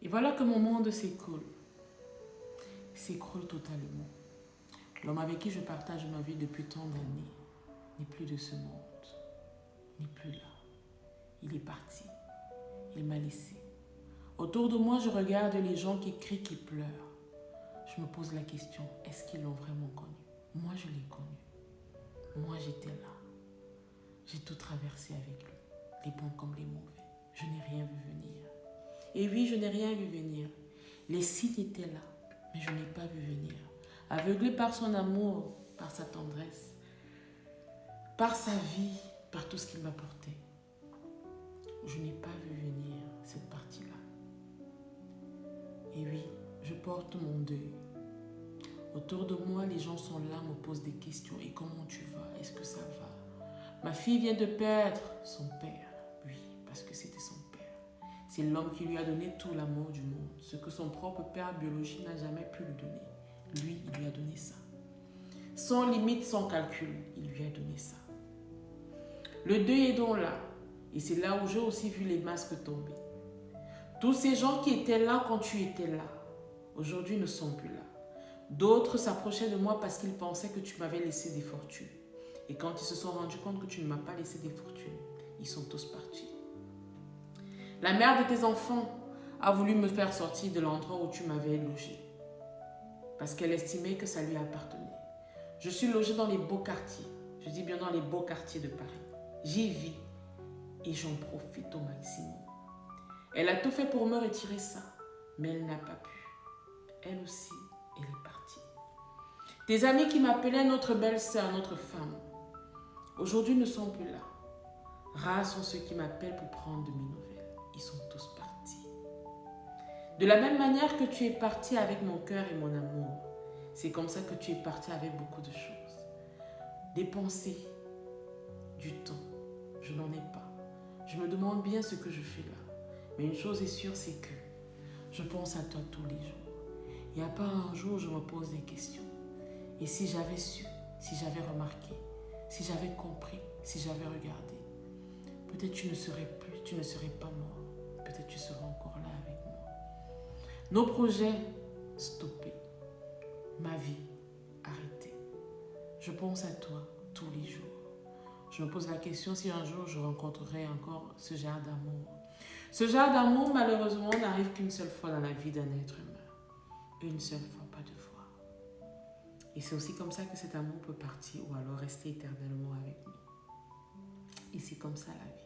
Et voilà que mon monde s'écroule. S'écroule totalement. L'homme avec qui je partage ma vie depuis tant d'années n'est plus de ce monde, n'est plus là. Il est parti. Il m'a laissé. Autour de moi, je regarde les gens qui crient, qui pleurent. Je me pose la question, est-ce qu'ils l'ont vraiment connu? Moi, je l'ai connu. Moi, j'étais là. J'ai tout traversé avec lui, les bons comme les mauvais. Je n'ai rien vu venir. Et oui, je n'ai rien vu venir. Les signes étaient là, mais je n'ai pas vu venir. Aveuglé par son amour, par sa tendresse, par sa vie, par tout ce qu'il m'apportait. Je n'ai pas vu venir cette partie-là. Et oui, je porte mon deuil. Autour de moi, les gens sont là, me posent des questions. Et comment tu vas? Est-ce que ça va? Ma fille vient de perdre son père. Oui, parce que c'était son père. C'est l'homme qui lui a donné tout l'amour du monde. Ce que son propre père biologique n'a jamais pu lui donner. Lui, il lui a donné ça. Sans limite, sans calcul, il lui a donné ça. Le deuil est donc là. Et c'est là où j'ai aussi vu les masques tomber. Tous ces gens qui étaient là quand tu étais là, aujourd'hui ne sont plus là. D'autres s'approchaient de moi parce qu'ils pensaient que tu m'avais laissé des fortunes. Et quand ils se sont rendus compte que tu ne m'as pas laissé des fortunes, ils sont tous partis. La mère de tes enfants a voulu me faire sortir de l'endroit où tu m'avais logé. Parce qu'elle estimait que ça lui appartenait. Je suis logée dans les beaux quartiers. Je dis bien dans les beaux quartiers de Paris. J'y vis et j'en profite au maximum. Elle a tout fait pour me retirer ça, mais elle n'a pas pu. Elle aussi, elle est partie. Tes amis qui m'appelaient notre belle-sœur, notre femme, aujourd'hui ne sont plus là. Rares sont ceux qui m'appellent pour prendre de mes nouvelles. Ils sont tous partis. De la même manière que tu es parti avec mon cœur et mon amour, c'est comme ça que tu es parti avec beaucoup de choses. Des pensées, du temps, je n'en ai pas. Je me demande bien ce que je fais là. Mais une chose est sûre, c'est que je pense à toi tous les jours. Il n'y a pas un jour où je me pose des questions. Et si j'avais su, si j'avais remarqué, si j'avais compris, si j'avais regardé, peut-être tu ne serais plus, tu ne serais pas mort. Peut-être tu serais encore là avec moi. Nos projets stoppés. Ma vie arrêtée. Je pense à toi tous les jours. Je me pose la question si un jour je rencontrerai encore ce genre d'amour. Ce genre d'amour, malheureusement, n'arrive qu'une seule fois dans la vie d'un être humain. Une seule fois, pas deux fois. Et c'est aussi comme ça que cet amour peut partir ou alors rester éternellement avec nous. Et c'est comme ça la vie.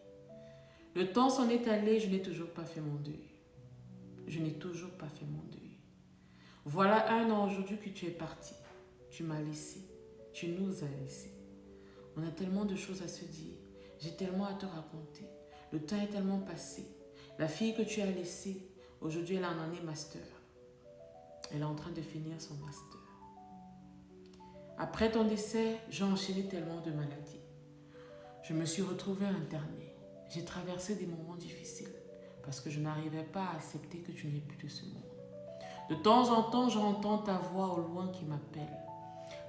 Le temps s'en est allé, je n'ai toujours pas fait mon deuil. Je n'ai toujours pas fait mon deuil. Voilà 1 an aujourd'hui que tu es parti. Tu m'as laissé. Tu nous as laissés. On a tellement de choses à se dire. J'ai tellement à te raconter. Le temps est tellement passé. La fille que tu as laissée, aujourd'hui elle a en année master. Elle est en train de finir son master. Après ton décès, j'ai enchaîné tellement de maladies. Je me suis retrouvée internée. J'ai traversé des moments difficiles parce que je n'arrivais pas à accepter que tu n'es plus de ce monde. De temps en temps, j'entends ta voix au loin qui m'appelle.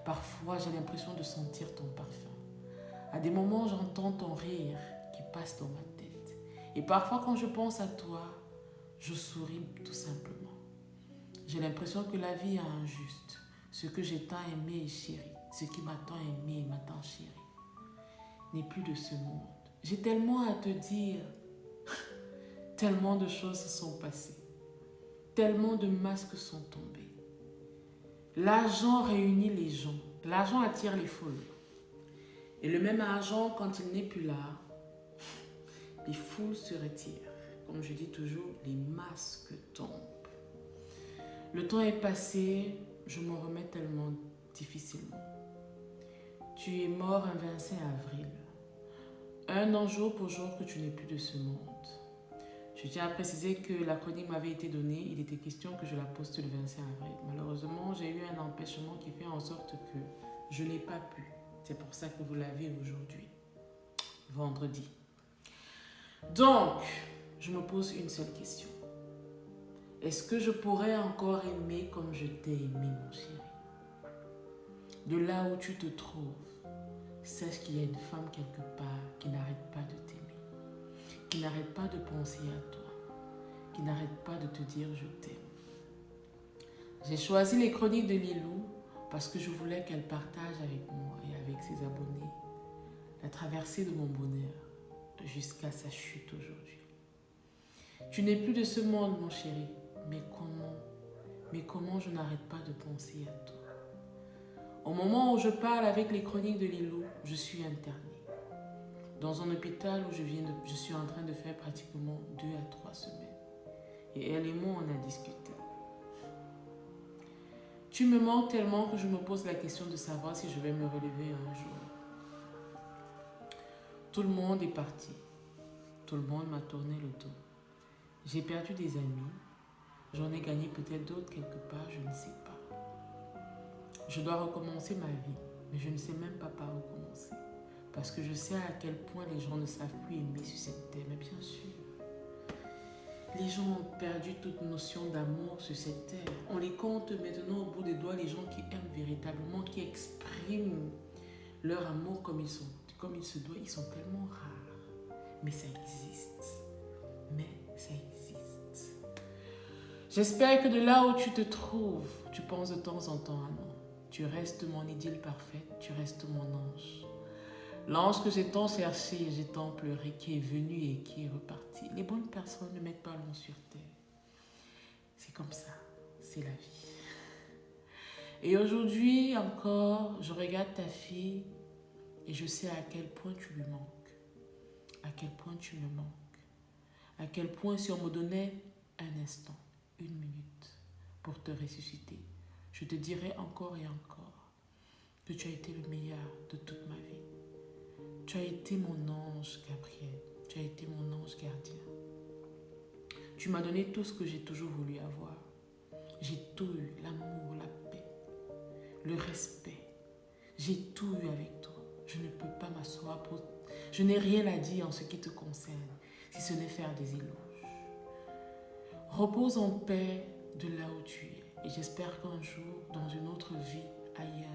Parfois, j'ai l'impression de sentir ton parfum. À des moments, j'entends ton rire qui passe dans ma tête. Et parfois, quand je pense à toi, je souris tout simplement. J'ai l'impression que la vie est injuste. Ce que j'ai tant aimé et chéri, ce qui m'a tant aimé et m'a tant chéri, n'est plus de ce monde. J'ai tellement à te dire. Tellement de choses se sont passées. Tellement de masques sont tombés. L'argent réunit les gens. L'argent attire les foules. Et le même argent, quand il n'est plus là, les foules se retirent. Comme je dis toujours, les masques tombent. Le temps est passé, je m'en remets tellement difficilement. Tu es mort un 25 avril. 1 an jour pour jour que tu n'es plus de ce monde. Je tiens à préciser que la chronique m'avait été donnée. Il était question que je la poste le 25 avril. Malheureusement, j'ai eu un empêchement qui fait en sorte que je n'ai pas pu. C'est pour ça que vous l'avez aujourd'hui, vendredi. Donc, je me pose une seule question. Est-ce que je pourrais encore aimer comme je t'ai aimé, mon chéri? De là où tu te trouves, sache qu'il y a une femme quelque part qui n'arrête pas de t'aimer, qui n'arrête pas de penser à toi, qui n'arrête pas de te dire je t'aime. J'ai choisi les chroniques de Lilou parce que je voulais qu'elle partage avec moi et avec ses abonnés la traversée de mon bonheur jusqu'à sa chute aujourd'hui. Tu n'es plus de ce monde, mon chéri, mais comment je n'arrête pas de penser à toi. Au moment où je parle avec les chroniques de Lilou, je suis internée dans un hôpital où je suis en train de faire pratiquement 2 à 3 semaines. Et elle et moi, on a discuté. Tu me manques tellement que je me pose la question de savoir si je vais me relever un jour. Tout le monde est parti. Tout le monde m'a tourné le dos. J'ai perdu des amis. J'en ai gagné peut-être d'autres quelque part, je ne sais pas. Je dois recommencer ma vie, mais je ne sais même pas par où commencer. Parce que je sais à quel point les gens ne savent plus aimer sur cette terre. Mais bien sûr, les gens ont perdu toute notion d'amour sur cette terre. On les compte maintenant au bout des doigts, les gens qui aiment véritablement, qui expriment leur amour comme il se doit. Ils sont tellement rares. Mais ça existe. J'espère que de là où tu te trouves, tu penses de temps en temps à moi. Tu restes mon idylle parfaite, tu restes mon ange. L'ange que j'ai tant cherché et j'ai tant pleuré, qui est venu et qui est reparti. Les bonnes personnes ne mettent pas long sur terre. C'est comme ça, c'est la vie. Et aujourd'hui encore, je regarde ta fille et je sais à quel point tu lui manques. À quel point tu me manques. À quel point si on me donnait un instant, 1 minute pour te ressusciter, je te dirais encore et encore que tu as été le meilleur de toute ma vie. Tu as été mon ange, Gabriel. Tu as été mon ange gardien. Tu m'as donné tout ce que j'ai toujours voulu avoir. J'ai tout eu, l'amour, la paix, le respect. J'ai tout eu avec toi. Je ne peux pas m'asseoir pour... Je n'ai rien à dire en ce qui te concerne, si ce n'est faire des éloges. Repose en paix de là où tu es. Et j'espère qu'un jour, dans une autre vie, ailleurs,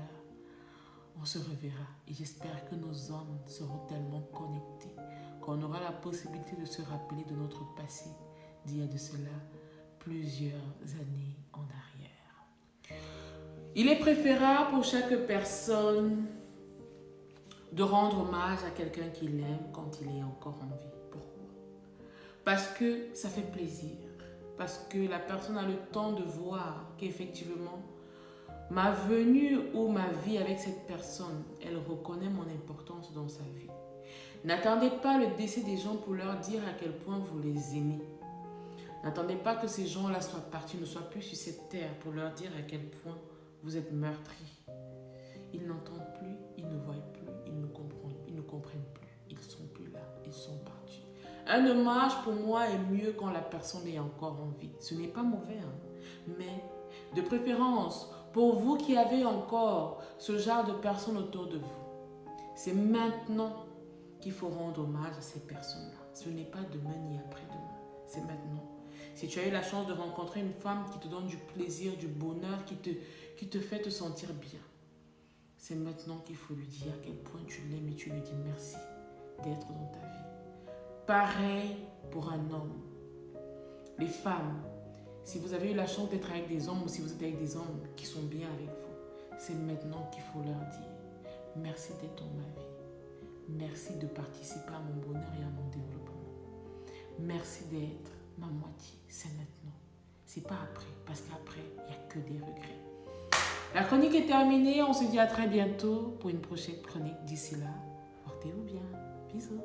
on se reverra. Et j'espère que nos âmes seront tellement connectées qu'on aura la possibilité de se rappeler de notre passé d'il y a de cela plusieurs années en arrière. Il est préférable pour chaque personne de rendre hommage à quelqu'un qu'il aime quand il est encore en vie. Pourquoi? Parce que ça fait plaisir. Parce que la personne a le temps de voir qu'effectivement, ma venue ou ma vie avec cette personne, elle reconnaît mon importance dans sa vie. N'attendez pas le décès des gens pour leur dire à quel point vous les aimez. N'attendez pas que ces gens-là soient partis, ne soient plus sur cette terre pour leur dire à quel point vous êtes meurtris. Ils n'entendent plus, ils ne voient plus, ils ne comprennent plus. Ils ne sont plus là, ils sont partis. Un hommage pour moi est mieux quand la personne est encore en vie. Ce n'est pas mauvais, mais de préférence, pour vous qui avez encore ce genre de personnes autour de vous, c'est maintenant qu'il faut rendre hommage à ces personnes-là. Ce n'est pas demain ni après-demain, c'est maintenant. Si tu as eu la chance de rencontrer une femme qui te donne du plaisir, du bonheur, qui te fait te sentir bien, c'est maintenant qu'il faut lui dire à quel point tu l'aimes et tu lui dis merci d'être dans ta vie. Pareil pour un homme. Les femmes, si vous avez eu la chance d'être avec des hommes ou si vous êtes avec des hommes qui sont bien avec vous, c'est maintenant qu'il faut leur dire merci d'être dans ma vie. Merci de participer à mon bonheur et à mon développement. Merci d'être ma moitié. C'est maintenant. C'est pas après, parce qu'après, il n'y a que des regrets. La chronique est terminée. On se dit à très bientôt pour une prochaine chronique. D'ici là, portez-vous bien. Bisous.